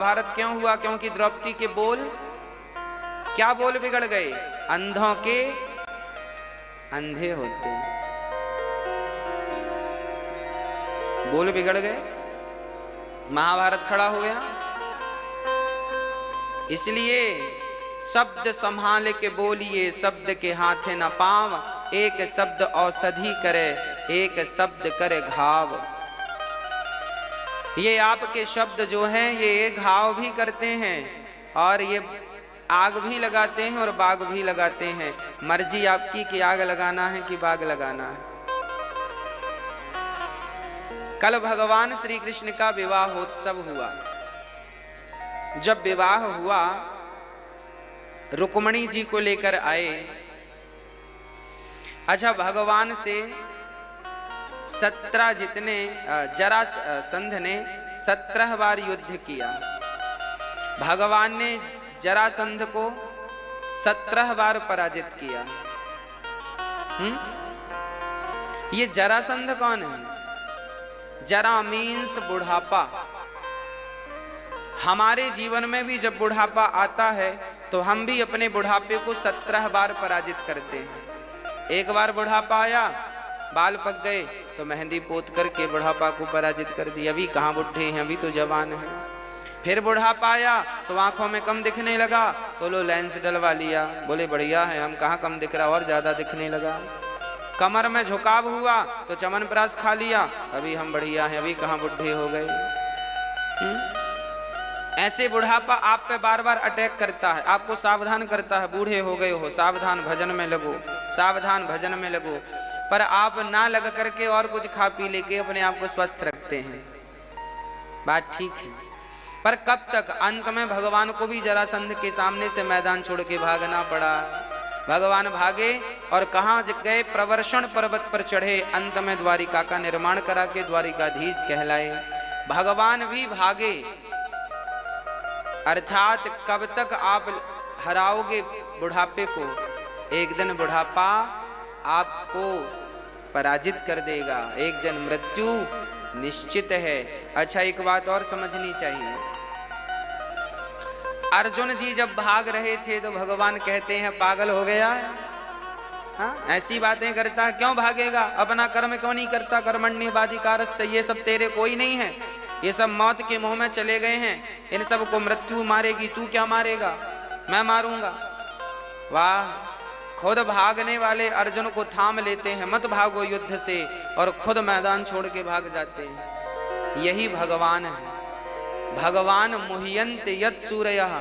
भारत क्यों हुआ? क्योंकि द्रौपदी के बोल, क्या बोल बिगड़ गए? अंधों के अंधे होते, बोल बिगड़ गए, महाभारत खड़ा हो गया। इसलिए शब्द संभाल के बोलिए, शब्द के हाथे न पाव, एक शब्द औषधि करे, एक शब्द करे घाव। ये आपके शब्द जो हैं ये घाव भी करते हैं और ये आग भी लगाते हैं और बाग भी लगाते हैं। मर्जी आपकी कि आग लगाना है कि बाग लगाना है। कल भगवान श्री कृष्ण का विवाहोत्सव हुआ। जब विवाह हुआ रुक्मिणी जी को लेकर आए। अच्छा, भगवान से 17 जितने जरासंध ने 17 बार युद्ध किया। भगवान ने जरासंध को 17 बार पराजित किया। ये जरासंध कौन है? जरा मीन्स बुढ़ापा। हमारे जीवन में भी जब बुढ़ापा आता है तो हम भी अपने बुढ़ापे को 17 बार पराजित करते हैं। एक बार बुढ़ापा आया, बाल पक गए तो मेहंदी पोत करके बुढ़ापा को पराजित कर दिया। अभी कहाँ बुढ़े हैं, अभी तो जवान हैं। फिर बुढ़ापा आया तो आंखों में कम दिखने लगा तो लो लेंस डलवा लिया, बोले बढ़िया है, हम कहाँ कम दिख रहा और ज्यादा दिखने लगा। कमर में झुकाव हुआ तो च्यवनप्राश खा लिया, अभी हम बढ़िया हैं, अभी कहाँ बुढ़े हो गए। ऐसे बुढ़ापा आप पे बार बार अटैक करता है, आपको सावधान करता है, बूढ़े हो गए हो, सावधान भजन में लगो, सावधान भजन में लगो। पर आप ना लग करके और कुछ खा पी लेके अपने आप को स्वस्थ रखते हैं। बात ठीक है, पर कब तक? अंत में भगवान को भी जरासंध के सामने से मैदान छोड़ के भागना पड़ा। भगवान भागे और कहाँ गए? प्रवर्षण पर्वत पर चढ़े। अंत में द्वारिका का निर्माण करा के द्वारिकाधीश कहलाए। भगवान भी भागे, अर्थात कब तक आप हराओगे बुढ़ापे को? एक दिन बुढ़ापा आपको पराजित कर देगा, एक दिन मृत्यु निश्चित है। अच्छा, एक बात और समझनी चाहिए। अर्जुन जी जब भाग रहे थे तो भगवान कहते हैं पागल हो गया है, हाँ? ऐसी बातें करता है, क्यों भागेगा? अपना कर्म क्यों नहीं करता? कर्मण्येवाधिकारस्ते, ये सब तेरे कोई नहीं है, ये सब मौत के मुंह में चले गए हैं, इन सब को मृत्यु मारेगी, तू क्या मारेगा? मैं मारूंगा। वाह, खुद भागने वाले अर्जुन को थाम लेते हैं, मत भागो युद्ध से, और खुद मैदान छोड़ के भाग जाते हैं। यही भगवान है। भगवान मुह्यन्त यत् सूरयः,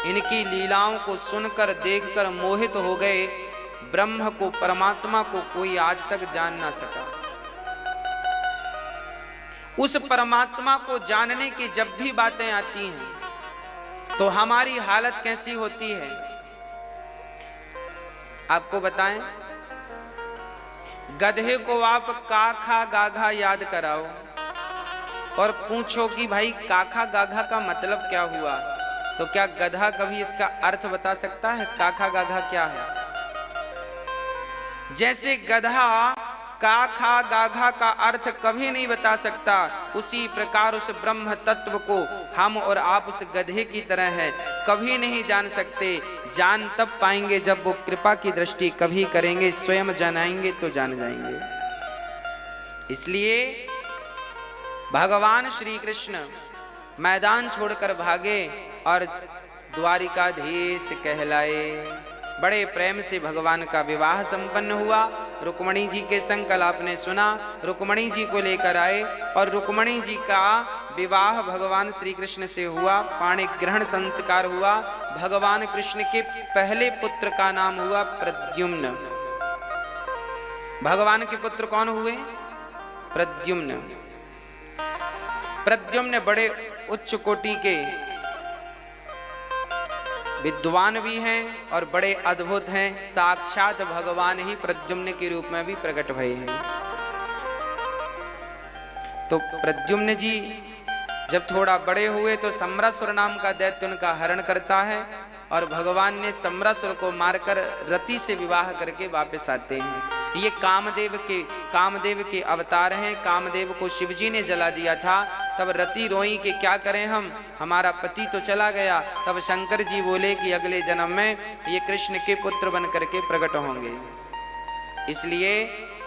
इनकी लीलाओं को सुनकर देखकर मोहित हो गए। ब्रह्म को, परमात्मा को कोई आज तक जान ना सका। उस परमात्मा को जानने की जब भी बातें आती हैं तो हमारी हालत कैसी होती है आपको बताएं? गधे को आप काखा गाघा याद कराओ और पूछो कि भाई काखा गाघा का मतलब क्या हुआ, तो क्या गधा कभी इसका अर्थ बता सकता है? काखा गाघा क्या है? जैसे गधा काखा गाघा का अर्थ कभी नहीं बता सकता, उसी प्रकार उस ब्रह्म तत्व को हम और आप उस गधे की तरह है, कभी नहीं जान सकते। जान तब पाएंगे जब वो कृपा की दृष्टि कभी करेंगे, स्वयं जानेंगे तो जान जाएंगे। इसलिए भगवान श्री कृष्ण मैदान छोड़कर भागे और द्वारिकाधीश कहलाए। बड़े प्रेम से भगवान का विवाह संपन्न हुआ। रुक्मिणी जी के संग कल आपने सुना, रुक्मिणी जी को लेकर आए और रुक्मिणी जी का विवाह भगवान श्री कृष्ण से हुआ। पाणि ग्रहण संस्कार हुआ। भगवान कृष्ण के पहले पुत्र का नाम हुआ प्रद्युम्न। भगवान के पुत्र कौन हुए? प्रद्युम्न। प्रद्युम्न बड़े उच्च कोटि के विद्वान भी हैं और बड़े अद्भुत हैं। साक्षात भगवान ही प्रद्युम्न के रूप में भी प्रकट भये हैं। तो प्रद्युम्न जी जब थोड़ा बड़े हुए तो सम्रासुर नाम का दैत्य उनका हरण करता है और भगवान ने सम्रासुर को मारकर रति से विवाह करके वापस आते हैं। ये कामदेव के अवतार हैं। कामदेव को शिवजी ने जला दिया था तब रति रोई कि क्या करें हम, हमारा पति तो चला गया। तब शंकर जी बोले कि अगले जन्म में ये कृष्ण के पुत्र बन करके प्रकट होंगे, इसलिए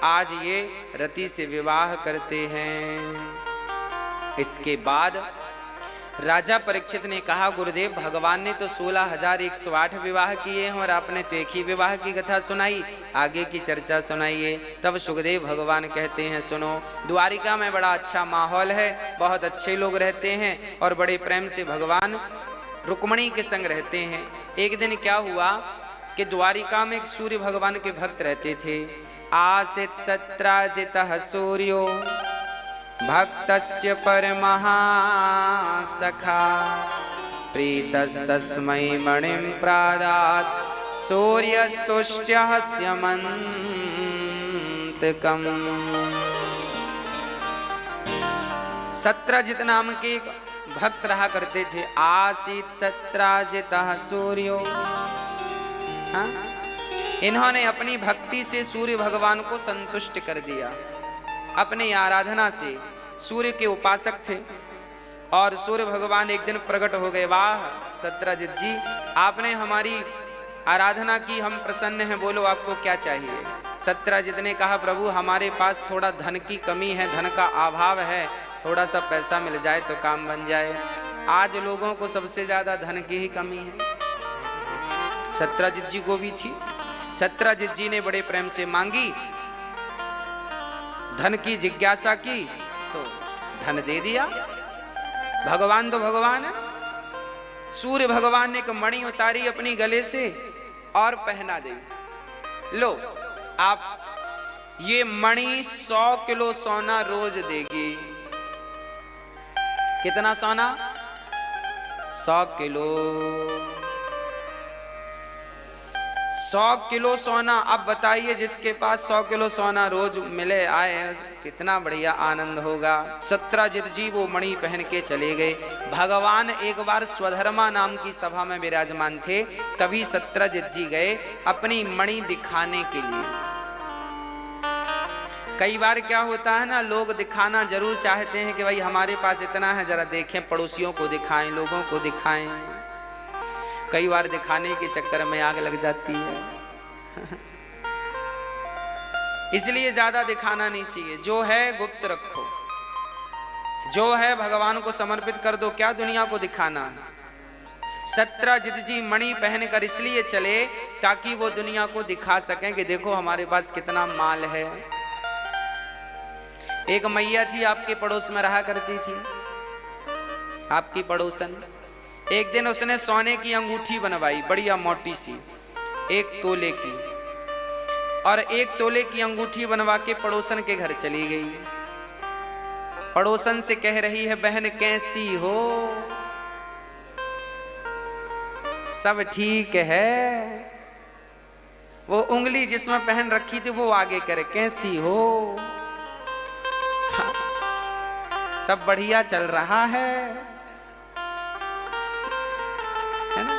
आज ये रति से विवाह करते हैं। इसके बाद राजा परीक्षित ने कहा, गुरुदेव भगवान ने तो 16,108 विवाह किए हैं और आपने तो एक ही विवाह की कथा सुनाई, आगे की चर्चा सुनाइए। तब सुखदेव भगवान कहते हैं, सुनो, द्वारिका में बड़ा अच्छा माहौल है, बहुत अच्छे लोग रहते हैं और बड़े प्रेम से भगवान रुक्मणी के संग रहते हैं। एक दिन क्या हुआ कि द्वारिका में एक सूर्य भगवान के भक्त रहते थे। आसित सत्राजितः सूर्यो भक्तस्य परमः सखा प्रीतस्तस्मै मणिं प्रादात् सूर्यस्तुष्ट्यः स्यमन्तकम्। सत्राजित नाम के एक भक्त रहा करते थे। आसीत सत्राजितः सूर्यो, हाँ? इन्होंने अपनी भक्ति से सूर्य भगवान को संतुष्ट कर दिया। अपनी आराधना से सूर्य के उपासक थे और सूर्य भगवान एक दिन प्रकट हो गए। वाह सत्राजित जी, आपने हमारी आराधना की, हम प्रसन्न हैं, बोलो आपको क्या चाहिए। सत्राजित ने कहा, प्रभु हमारे पास थोड़ा धन की कमी है, धन का अभाव है, थोड़ा सा पैसा मिल जाए तो काम बन जाए। आज लोगों को सबसे ज्यादा धन की ही कमी है, सत्राजित जी को भी थी। सत्राजित जी ने बड़े प्रेम से मांगी, धन की जिज्ञासा की तो धन दे दिया। भगवान तो भगवान है। सूर्य भगवान ने एक मणि उतारी अपनी गले से और पहना दी। लो आप, ये मणि 100 किलो सोना रोज देगी। कितना सोना? 100 किलो। 100 किलो सोना। अब बताइए, जिसके पास 100 किलो सोना रोज मिले आए, कितना बढ़िया आनंद होगा। सत्राजित जी वो मणि पहन के चले गए। भगवान एक बार स्वधर्मा नाम की सभा में विराजमान थे, तभी सत्राजित जी गए अपनी मणि दिखाने के लिए। कई बार क्या होता है ना, लोग दिखाना जरूर चाहते हैं कि भाई हमारे पास इतना है, जरा देखें, पड़ोसियों को दिखाएं, लोगों को दिखाएं। कई बार दिखाने के चक्कर में आग लग जाती है। इसलिए ज्यादा दिखाना नहीं चाहिए। जो है गुप्त रखो, जो है भगवान को समर्पित कर दो, क्या दुनिया को दिखाना। सत्राजित जी मणि पहनकर इसलिए चले ताकि वो दुनिया को दिखा सकें कि देखो हमारे पास कितना माल है। एक मैया थी, आपके पड़ोस में रहा करती थी, आपकी पड़ोसन। एक दिन उसने सोने की अंगूठी बनवाई, बढ़िया मोटी सी, 1 तोले की, और 1 तोले की अंगूठी बनवा के पड़ोसन के घर चली गई। पड़ोसन से कह रही है, बहन कैसी हो? सब ठीक है। वो उंगली जिसमें पहन रखी थी वो आगे करे, कैसी हो? सब बढ़िया चल रहा है ना?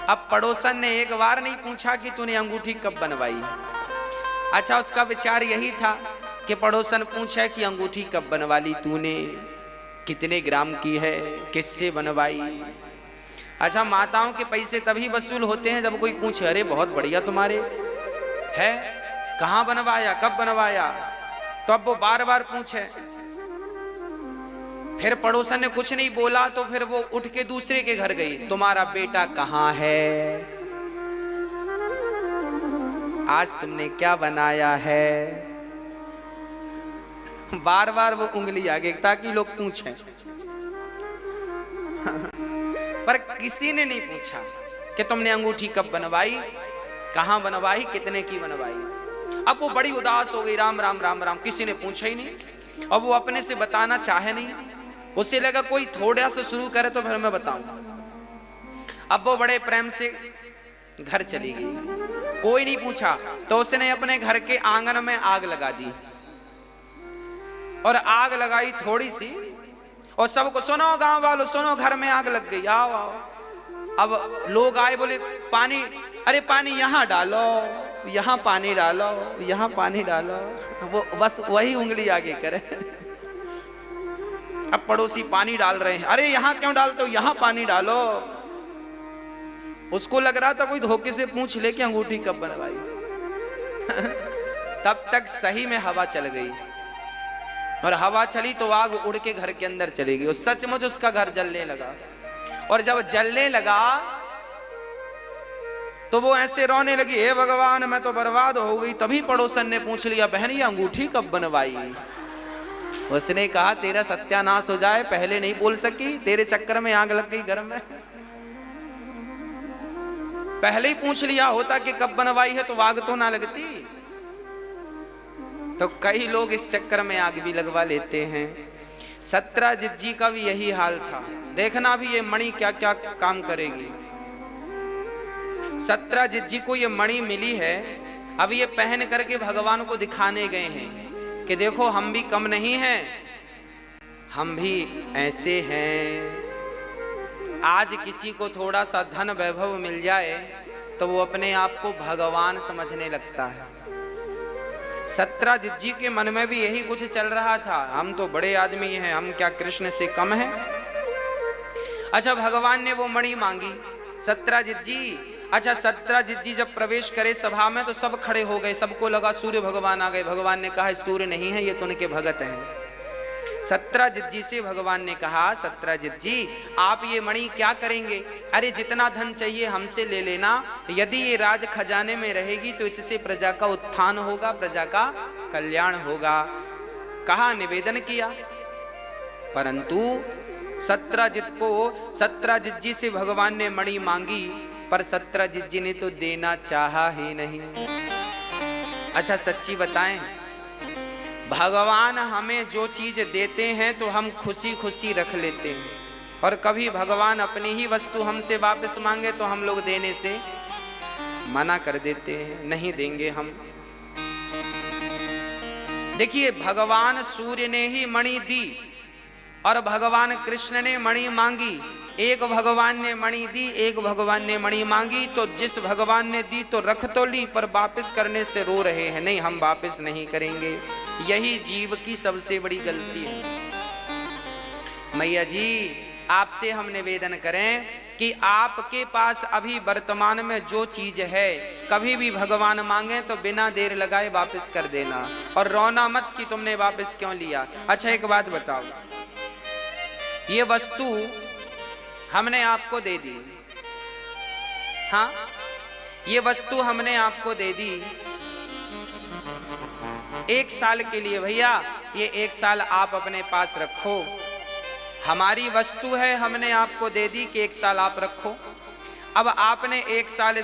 अब पड़ोसन ने एक बार नहीं पूछा कि तूने अंगूठी कब बनवाई। अच्छा, उसका विचार यही था कि पड़ोसन पूछे कि अंगूठी कब बनवा ली तूने, कितने ग्राम की है, किससे बनवाई। अच्छा, माताओं के पैसे तभी वसूल होते हैं जब कोई पूछे, अरे बहुत बढ़िया तुम्हारे है, कहाँ बनवाया, कब बनवाया। तो अब वो बार बार पूछे। फिर पड़ोसन ने कुछ नहीं बोला तो फिर वो उठ के दूसरे के घर गई, तुम्हारा बेटा कहाँ है, आज तुमने क्या बनाया है। बार बार वो उंगली आगे ताकि लोग पूछें, पर किसी ने नहीं पूछा कि तुमने अंगूठी कब बनवाई, कहाँ बनवाई, कितने की बनवाई। अब वो बड़ी उदास हो गई, राम राम राम राम, किसी ने पूछा ही नहीं। अब वो अपने से बताना चाहे नहीं, उसे लगा कोई थोड़ा सा शुरू करे तो फिर मैं बताऊं। अब वो बड़े प्रेम से घर चली गई, कोई नहीं पूछा। तो उसने अपने घर के आंगन में आग लगा दी, और आग लगाई थोड़ी सी, और सबको, सुनो गांव वालों सुनो, घर में आग लग गई, आओ आओ। अब लोग आए, बोले पानी, अरे पानी यहाँ डालो, यहाँ पानी डालो, यहाँ पानी डालो। वो बस वही उंगली आगे करे। अब पड़ोसी पानी डाल रहे हैं, अरे यहां क्यों डालते हो, यहां पानी डालो। उसको लग रहा था कोई धोखे से पूछ ले कि अंगूठी कब बनवाई। तब तक सही में हवा चल गई, और हवा चली तो आग उड़ के घर के अंदर चली गई, और सचमुच उसका घर जलने लगा। और जब जलने लगा तो वो ऐसे रोने लगी, हे भगवान मैं तो बर्बाद हो गई। तभी पड़ोसन ने पूछ लिया, बहन ये अंगूठी कब बनवाई। उसने कहा तेरा सत्यानाश हो जाए, पहले नहीं बोल सकी, तेरे चक्कर में आग लग गई घर में। पहले ही पूछ लिया होता कि कब बनवाई है तो आग तो ना लगती। तो कई लोग इस चक्कर में आग भी लगवा लेते हैं। सत्यजित जी का भी यही हाल था। देखना भी ये मणि क्या क्या काम करेगी। सत्यजित जी को ये मणि मिली है, अब ये पहन करके भगवान को दिखाने गए हैं कि देखो हम भी कम नहीं हैं, हम भी ऐसे हैं। आज किसी को थोड़ा सा धन वैभव मिल जाए तो वो अपने आप को भगवान समझने लगता है। सत्यजित जी के मन में भी यही कुछ चल रहा था, हम तो बड़े आदमी हैं, हम क्या कृष्ण से कम हैं। अच्छा भगवान ने वो मणि मांगी, सत्यजित जी। अच्छा सत्यजित जी जब प्रवेश करे सभा में तो सब खड़े हो गए, सबको लगा सूर्य भगवान आ गए। भगवान ने कहा सूर्य नहीं है, ये तो उनके भगत हैं। सत्यजित जी से भगवान ने कहा, सत्यजित जी आप ये मणि क्या करेंगे। अरे जितना धन चाहिए हमसे ले लेना, यदि ये राज खजाने में रहेगी तो इससे प्रजा का उत्थान होगा, प्रजा का कल्याण होगा। कहा, निवेदन किया। परंतु सत्यजित जी से भगवान ने मणि मांगी, पर सत्यजित जी ने तो देना चाहा ही नहीं। अच्छा सच्ची बताएं, भगवान हमें जो चीज देते हैं तो हम खुशी खुशी रख लेते हैं, और कभी भगवान अपनी ही वस्तु हमसे वापस मांगे तो हम लोग देने से मना कर देते हैं, नहीं देंगे हम। देखिए भगवान सूर्य ने ही मणि दी और भगवान कृष्ण ने मणि मांगी। एक भगवान ने मणि दी, एक भगवान ने मणि मांगी। तो जिस भगवान ने दी तो रख तो ली, पर वापस करने से रो रहे हैं, नहीं हम वापस नहीं करेंगे। यही जीव की सबसे बड़ी गलती है। मैया जी आपसे हम निवेदन करें कि आपके पास अभी वर्तमान में जो चीज है, कभी भी भगवान मांगे तो बिना देर लगाए वापस कर देना, और रोना मत कि तुमने वापस क्यों लिया। अच्छा एक बात बताओ, ये वस्तु हमने आपको दे दी, हाँ ये वस्तु हमने आपको दे दी 1 साल के लिए, भैया ये 1 साल आप अपने पास रखो। हमारी वस्तु है, हमने आपको दे दी कि 1 साल आप रखो। अब आपने 1 साल